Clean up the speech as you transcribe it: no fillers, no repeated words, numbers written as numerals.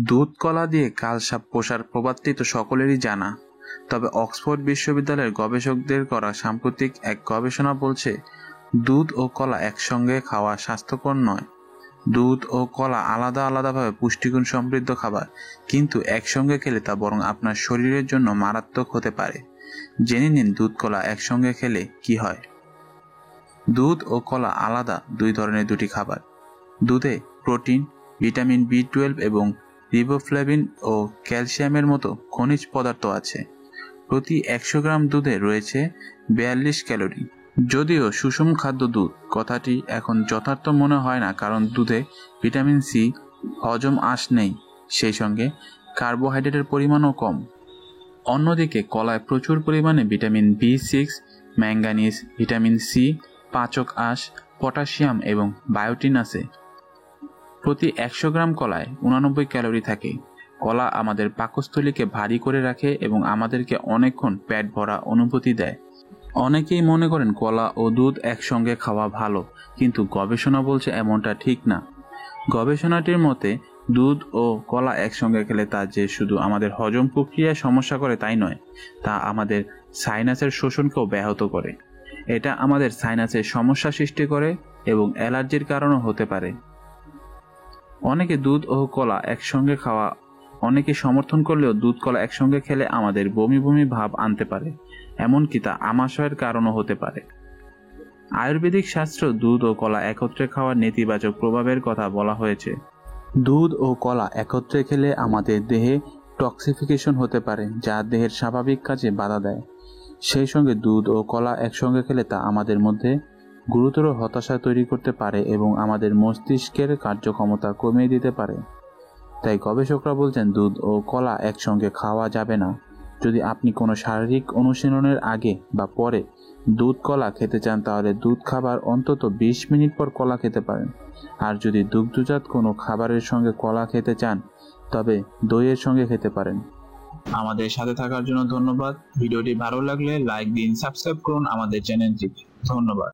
দুধ কলা দিয়ে কালসাপ পোষার প্রবাদটি তো সকলেরই জানা, তবে অক্সফোর্ড বিশ্ববিদ্যালয়ের গবেষকদের করা সাম্প্রতিক এক গবেষণা বলছে দুধ ও কলা একসঙ্গে খাওয়া স্বাস্থ্যকর নয়। দুধ ও কলা আলাদা আলাদাভাবে পুষ্টিগুণ সমৃদ্ধ খাবার, কিন্তু একসঙ্গে খেলে তা বরং আপনার শরীরের জন্য মারাত্মক হতে পারে। জেনে নিন দুধ কলা একসঙ্গে খেলে কি হয়। দুধ ও কলা আলাদা দুই ধরনের দুটি খাবার। দুধে প্রোটিন, ভিটামিন বি12 এবং রিবোফ্লেভিন ও ক্যালসিয়ামের মতো খনিজ পদার্থ আছে। প্রতি 100 গ্রাম দুধে রয়েছে 42 ক্যালোরি। যদিও সুষম খাদ্য দুধ কথাটি এখন যথার্থ মনে হয় না, কারণ দুধে ভিটামিন সি, হজম আঁশ নেই, সেই সঙ্গে কার্বোহাইড্রেটের পরিমাণও কম। অন্যদিকে কলায় প্রচুর পরিমাণে ভিটামিন বি6, ম্যাঙ্গানিজ, ভিটামিন সি, পাচক আঁশ, পটাশিয়াম এবং বায়োটিন আছে। প্রতি 100 গ্রাম কলায় 89 ক্যালোরি থাকে। কলা আমাদের পাকস্থলীকে ভারী করে রাখে এবং আমাদেরকে অনেকক্ষণ পেট ভরা অনুভূতি দেয়। অনেকেই মনে করেন কলা ও দুধ একসঙ্গে খাওয়া ভালো, কিন্তু গবেষণা বলছে এমনটা ঠিক না। গবেষণাটির মতে দুধ ও কলা একসঙ্গে খেলে তা যে শুধু আমাদের হজম প্রক্রিয়ায় সমস্যা করে তাই নয়, তা আমাদের সাইনাসের শোষণকেও ব্যাহত করে। এটা আমাদের সাইনাসের সমস্যা সৃষ্টি করে এবং অ্যালার্জির কারণও হতে পারে। অনেকে দুধ ও কলা একসঙ্গে খাওয়া অনেকে সমর্থন করলেও দুধ কলা একসঙ্গে খেলে আমাদের বমি বমি ভাব আনতে পারে, এমনকি তা আমাশয়ের কারণও হতে পারে। আয়ুর্বেদিক শাস্ত্র দুধ ও কলা একত্রে খাওয়ার নেতিবাচক প্রভাবের কথা বলা হয়েছে। দুধ ও কলা একত্রে খেলে আমাদের দেহে টক্সিফিকেশন হতে পারে, যা দেহের স্বাভাবিক কাজে বাধা দেয়। সেই সঙ্গে দুধ ও কলা একসঙ্গে খেলে তা আমাদের মধ্যে গুরুতর হতাশা তৈরি করতে পারে এবং আমাদের মস্তিষ্কের কার্যক্ষমতা কমিয়ে দিতে পারে। তাই গবেষকরা বলছেন দুধ ও কলা একসঙ্গে খাওয়া যাবে না। যদি আপনি কোনো শারীরিক অনুশীলনের আগে বা পরে দুধ কলা খেতে চান, তাহলে দুধ খাবার অন্তত 20 মিনিট পর কলা খেতে পারেন। আর যদি দুগ্ধজাত কোনো খাবারের সঙ্গে কলা খেতে চান, তবে দইয়ের সঙ্গে খেতে পারেন। আমাদের সাথে থাকার জন্য ধন্যবাদ। ভিডিওটি ভালো লাগলে লাইক দিন, সাবস্ক্রাইব করুন আমাদের চ্যানেলটিকে। ধন্যবাদ।